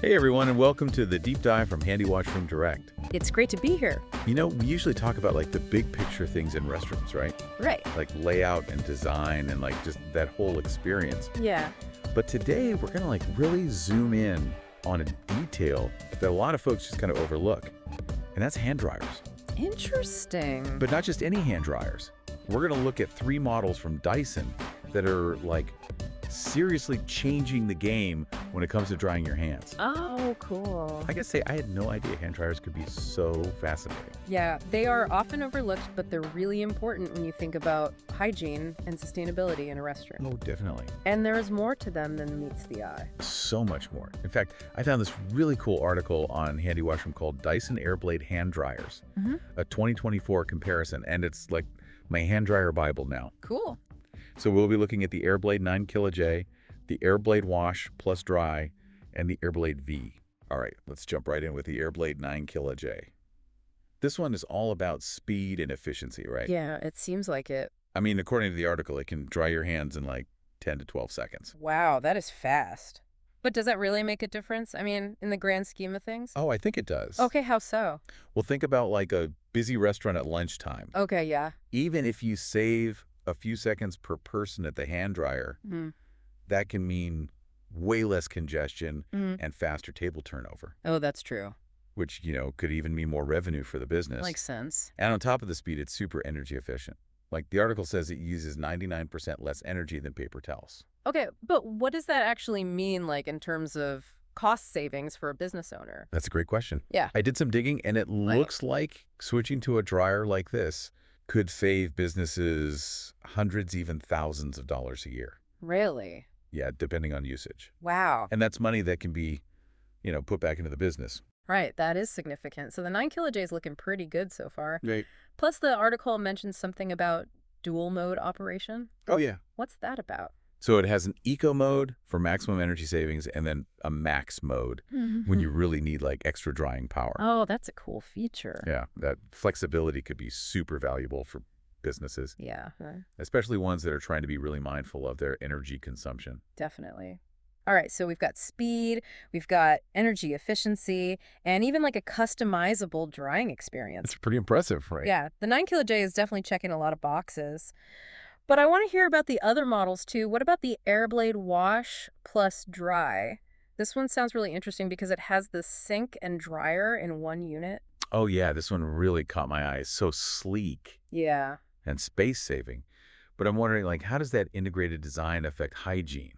Hey everyone, and welcome to the deep dive from Washroom Direct. It's great to be here. You know, we usually talk about like the big picture things in restrooms, right? Right. Like layout and design and like just that whole experience. Yeah. But today we're gonna like really zoom in on a detail that a lot of folks just kind of overlook, and that's hand dryers. Interesting. But not just any hand dryers. We're gonna look at 3 models from Dyson that are like seriously changing the game when it comes to drying your hands. Oh, cool. I gotta say, I had no idea hand dryers could be so fascinating. Yeah, they are often overlooked, but they're really important when you think about hygiene and sustainability in a restroom. Oh, definitely. And there's more to them than meets the eye. So much more. In fact, I found this really cool article on Handy Washroom called Dyson Airblade Hand Dryers, a 2024 comparison, and it's like my hand dryer Bible now. Cool. So we'll be looking at the Airblade 9 kJ, the Airblade Wash plus Dry, and the Airblade V. All right, let's jump right in with the Airblade 9 kJ. This one is all about speed and efficiency, right? Yeah, it seems like it. I mean, according to the article, it can dry your hands in like 10 to 12 seconds. Wow, that is fast. But does that really make a difference? I mean, in the grand scheme of things? Oh, I think it does. Okay, how so? Well, think about like a busy restaurant at lunchtime. Okay, yeah. Even if you save a few seconds per person at the hand dryer, that can mean way less congestion and faster table turnover, Oh, that's true. which, could even mean more revenue for the business. Makes sense. And on top of the speed, it's super energy efficient. Like the article says it uses 99% less energy than paper towels. Okay, but what does that actually mean, like, in terms of cost savings for a business owner? That's a great question. Yeah. I did some digging, and it looks like switching to a dryer like this could save businesses hundreds, even thousands of dollars a year. Really? Yeah, depending on usage. Wow. And that's money that can be, put back into the business. Right, that is significant. So the 9 kJ is looking pretty good so far. Right. Plus, the article mentions something about dual mode operation. Oh, yeah. What's that about? So it has an eco mode for maximum energy savings and then a max mode when you really need like extra drying power. Oh, that's a cool feature. Yeah, that flexibility could be super valuable for businesses, Yeah, especially ones that are trying to be really mindful of their energy consumption. definitely. All right, so we've got speed, we've got energy efficiency, and even like a customizable drying experience. It's pretty impressive, right? Yeah, the 9 kJ is definitely checking a lot of boxes. But I want to hear about the other models too. What about the Airblade Wash plus Dry? This one sounds really interesting because it has the sink and dryer in one unit. Oh, yeah, this one really caught my eye. It's so sleek Yeah. and space saving. But I'm wondering, like, how does that integrated design affect hygiene,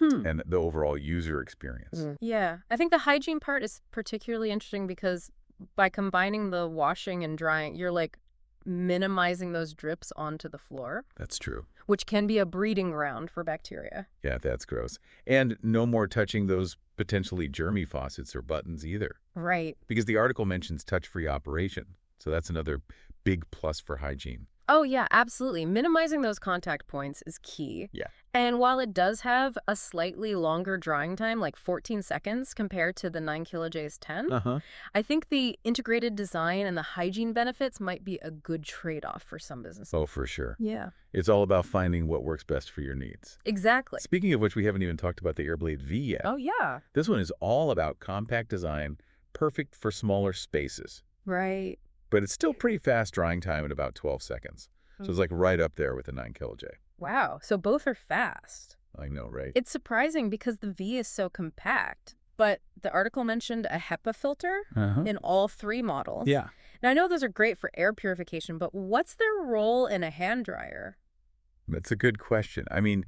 and the overall user experience? Yeah. I think the hygiene part is particularly interesting because by combining the washing and drying, you're like minimizing those drips onto the floor, That's true. which can be a breeding ground for bacteria. Yeah, that's gross. And no more touching those potentially germy faucets or buttons either, Right. because the article mentions touch-free operation. So that's another big plus for hygiene. Oh, yeah, absolutely. Minimizing those contact points is key. Yeah. And while it does have a slightly longer drying time, like 14 seconds compared to the 9 kJ's 10, I think the integrated design and the hygiene benefits might be a good trade-off for some businesses. Oh, for sure. Yeah. It's all about finding what works best for your needs. Exactly. Speaking of which, we haven't even talked about the Airblade V yet. Oh, yeah. This one is all about compact design, perfect for smaller spaces. Right. But it's still pretty fast drying time at about 12 seconds. So it's like right up there with the 9 kJ. Wow. So both are fast. I know, right? It's surprising because the V is so compact. But the article mentioned a HEPA filter in all 3 models. Yeah. Now, I know those are great for air purification, but what's their role in a hand dryer? That's a good question. I mean,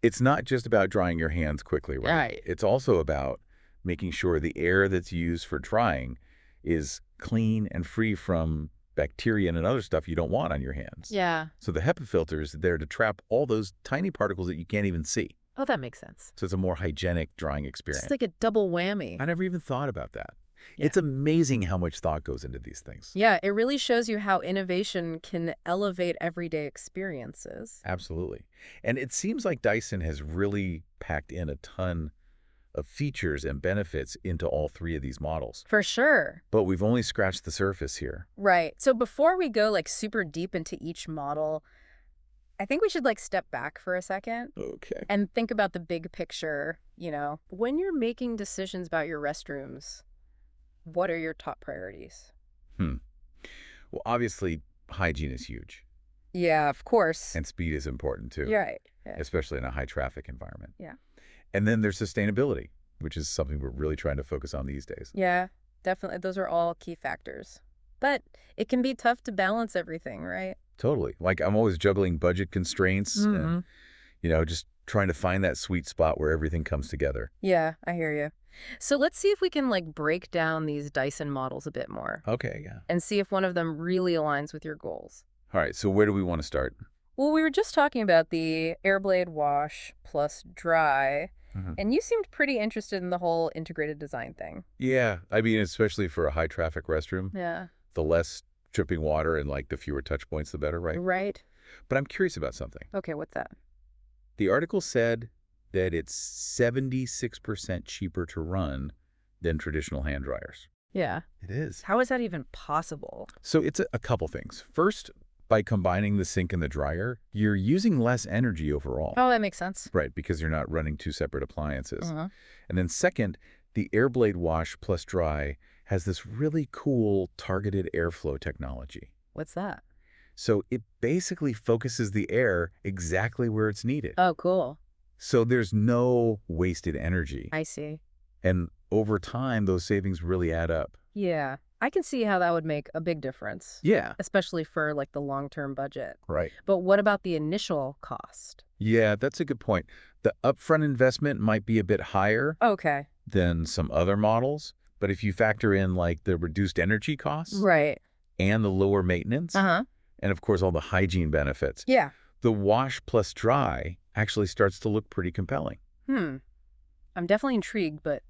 it's not just about drying your hands quickly, right? Right. It's also about making sure the air that's used for drying is clean and free from bacteria and other stuff you don't want on your hands. Yeah. So the HEPA filter is there to trap all those tiny particles that you can't even see. Oh, that makes sense. So it's a more hygienic drying experience. It's like a double whammy. I never even thought about that. Yeah. It's amazing how much thought goes into these things. Yeah, it really shows you how innovation can elevate everyday experiences. Absolutely. And it seems like Dyson has really packed in a ton of features and benefits into all 3 of these models. For sure. But we've only scratched the surface here. Right. So before we go like super deep into each model, I think we should like step back for a second Okay. and think about the big picture, When you're making decisions about your restrooms, what are your top priorities? Hmm. Well, obviously, hygiene is huge, Yeah, of course. and speed is important too, You're right. Yeah. especially in a high-traffic environment. Yeah. And then there's sustainability, which is something we're really trying to focus on these days. Yeah, definitely. Those are all key factors. But it can be tough to balance everything, right? Totally. Like, I'm always juggling budget constraints and, just trying to find that sweet spot where everything comes together. Yeah, I hear you. So let's see if we can like break down these Dyson models a bit more Okay, yeah. and see if one of them really aligns with your goals. All right, so where do we want to start? Well, we were just talking about the Airblade Wash plus Dry, and you seemed pretty interested in the whole integrated design thing. Yeah, I mean, especially for a high-traffic restroom, Yeah. the less dripping water and, like, the fewer touch points, the better, right? Right. But I'm curious about something. Okay, what's that? The article said that it's 76% cheaper to run than traditional hand dryers. Yeah. It is. How is that even possible? So it's a couple things. First, by combining the sink and the dryer, you're using less energy overall. Oh, that makes sense. Right, because you're not running two separate appliances. Uh-huh. And then second, the Airblade Wash plus Dry has this really cool targeted airflow technology. What's that? So it basically focuses the air exactly where it's needed. Oh, cool. So there's no wasted energy. I see. And over time, those savings really add up. Yeah. I can see how that would make a big difference, Yeah. especially for like the long-term budget. Right. But what about the initial cost? Yeah, that's a good point. The upfront investment might be a bit higher Okay. than some other models, but if you factor in like the reduced energy costs Right. and the lower maintenance, Uh-huh. and of course all the hygiene benefits, Yeah. the wash plus dry actually starts to look pretty compelling. I'm definitely intrigued, but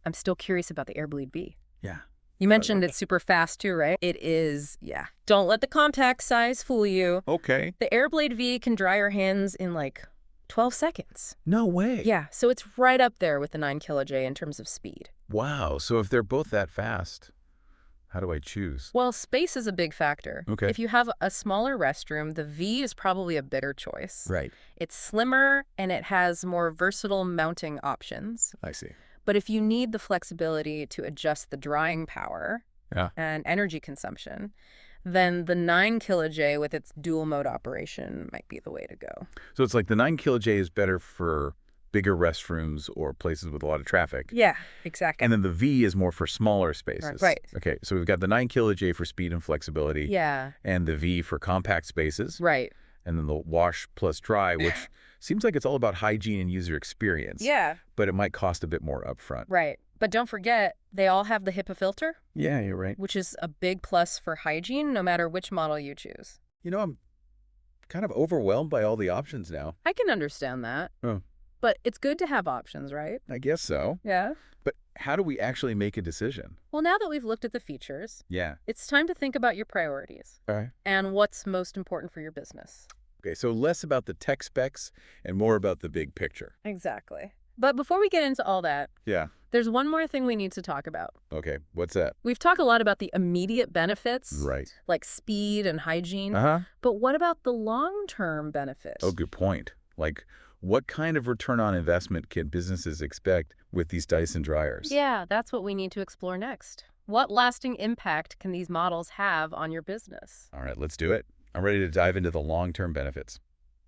I'm still curious about the Airblade V. Yeah. You mentioned it's super fast too, right? It is, yeah. Don't let the compact size fool you. Okay. The Airblade V can dry your hands in like 12 seconds. No way. Yeah, so it's right up there with the 9 kJ in terms of speed. Wow. So if they're both that fast, how do I choose? Well, space is a big factor. Okay. If you have a smaller restroom, the V is probably a better choice. Right. It's slimmer and it has more versatile mounting options. I see. But if you need the flexibility to adjust the drying power Yeah. and energy consumption, then the 9 kJ with its dual mode operation might be the way to go. So it's like the 9 kJ is better for bigger restrooms or places with a lot of traffic. Yeah, exactly. And then the V is more for smaller spaces. Right. Okay, so we've got the 9 kJ for speed and flexibility. Yeah, And the V for compact spaces. right. And then the wash plus dry, which seems like it's all about hygiene and user experience. Yeah, But it might cost a bit more upfront. right. But don't forget, they all have the HIPAA filter, Yeah, you're right. which is a big plus for hygiene no matter which model you choose. You know, I'm kind of overwhelmed by all the options now. I can understand that. Oh. But it's good to have options, right? I guess so. Yeah. But how do we actually make a decision? Well, now that we've looked at the features, Yeah. it's time to think about your priorities All right. and what's most important for your business. Okay, so less about the tech specs and more about the big picture. Exactly. But before we get into all that, Yeah. there's one more thing we need to talk about. Okay, what's that? We've talked a lot about the immediate benefits, Right. like speed and hygiene. Uh-huh. But what about the long-term benefits? Oh, good point. Like, what kind of return on investment can businesses expect with these Dyson dryers? Yeah, that's what we need to explore next. What lasting impact can these models have on your business? All right, let's do it. I'm ready to dive into the long-term benefits.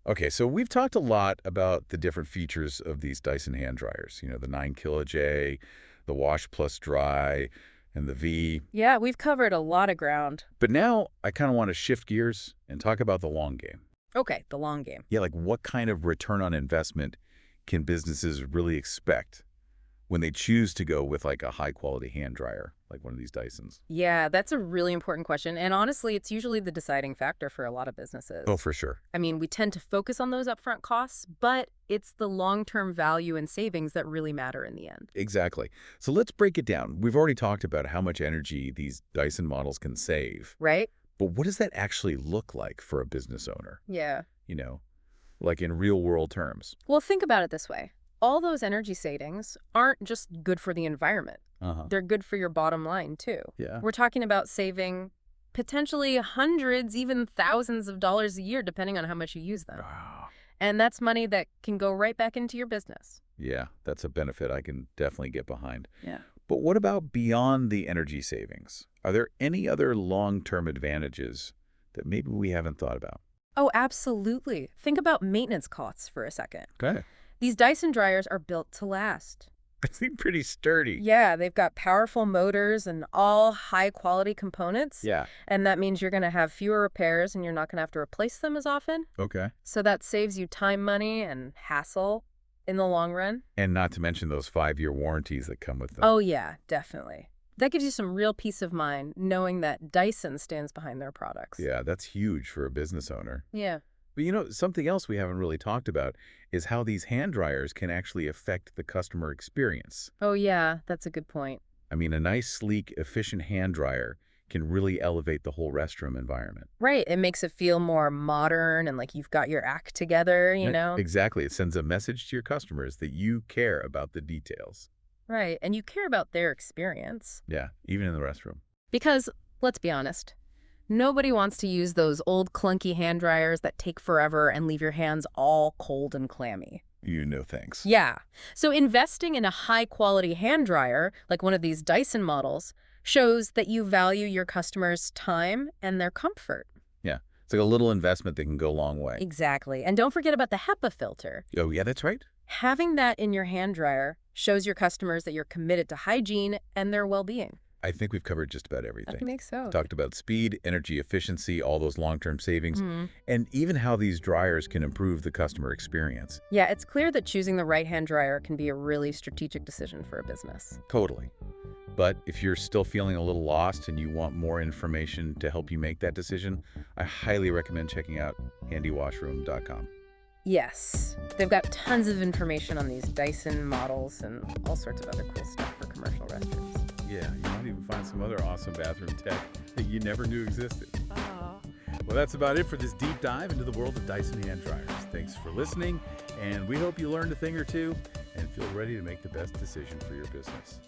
Okay, so we've talked a lot about the different features of these Dyson hand dryers. You know, the 9 kJ, the wash plus dry, and the V. Yeah, we've covered a lot of ground. But now I kind of want to shift gears and talk about the long game. Okay, the long game. Yeah, like what kind of return on investment can businesses really expect when they choose to go with like a high-quality hand dryer, like one of these Dysons? Yeah, that's a really important question. And honestly, it's usually the deciding factor for a lot of businesses. Oh, for sure. I mean, we tend to focus on those upfront costs, but it's the long-term value and savings that really matter in the end. Exactly. So let's break it down. We've already talked about how much energy these Dyson models can save. Right? But what does that actually look like for a business owner? Yeah. You know, like in real-world terms. Well, think about it this way. All those energy savings aren't just good for the environment. Uh-huh. They're good for your bottom line, too. Yeah. We're talking about saving potentially hundreds, even thousands of dollars a year, depending on how much you use them. Wow. And that's money that can go right back into your business. Yeah, that's a benefit I can definitely get behind. Yeah. But what about beyond the energy savings? Are there any other long-term advantages that maybe we haven't thought about? Oh, absolutely. Think about maintenance costs for a second. Okay. These Dyson dryers are built to last. They seem pretty sturdy. Yeah, they've got powerful motors and all high-quality components. Yeah. And that means you're going to have fewer repairs and you're not going to have to replace them as often. Okay. So that saves you time, money, and hassle in the long run. And not to mention those 5-year warranties that come with them. Oh, yeah, definitely. That gives you some real peace of mind knowing that Dyson stands behind their products. Yeah, that's huge for a business owner. Yeah. But something else we haven't really talked about is how these hand dryers can actually affect the customer experience. Oh, yeah, that's a good point. I mean, a nice, sleek, efficient hand dryer can really elevate the whole restroom environment. Right. It makes it feel more modern and like you've got your act together, you know? Exactly. It sends a message to your customers that you care about the details. Right. And you care about their experience. Yeah, even in the restroom. Because, let's be honest, nobody wants to use those old clunky hand dryers that take forever and leave your hands all cold and clammy. Thanks. Yeah. So investing in a high-quality hand dryer, like one of these Dyson models, shows that you value your customers' time and their comfort. Yeah, it's like a little investment that can go a long way. Exactly. And don't forget about the HEPA filter. Oh, yeah, that's right. Having that in your hand dryer shows your customers that you're committed to hygiene and their well-being. I think we've covered just about everything. I think so. Talked about speed, energy efficiency, all those long-term savings, Mhm. and even how these dryers can improve the customer experience. Yeah, it's clear that choosing the right hand dryer can be a really strategic decision for a business. Totally. But if you're still feeling a little lost and you want more information to help you make that decision, I highly recommend checking out handywashroom.com. Yes, they've got tons of information on these Dyson models and all sorts of other cool stuff for commercial restrooms. Yeah, you might even find some other awesome bathroom tech that you never knew existed. Oh. Well, that's about it for this deep dive into the world of Dyson hand dryers. Thanks for listening, and we hope you learned a thing or two and feel ready to make the best decision for your business.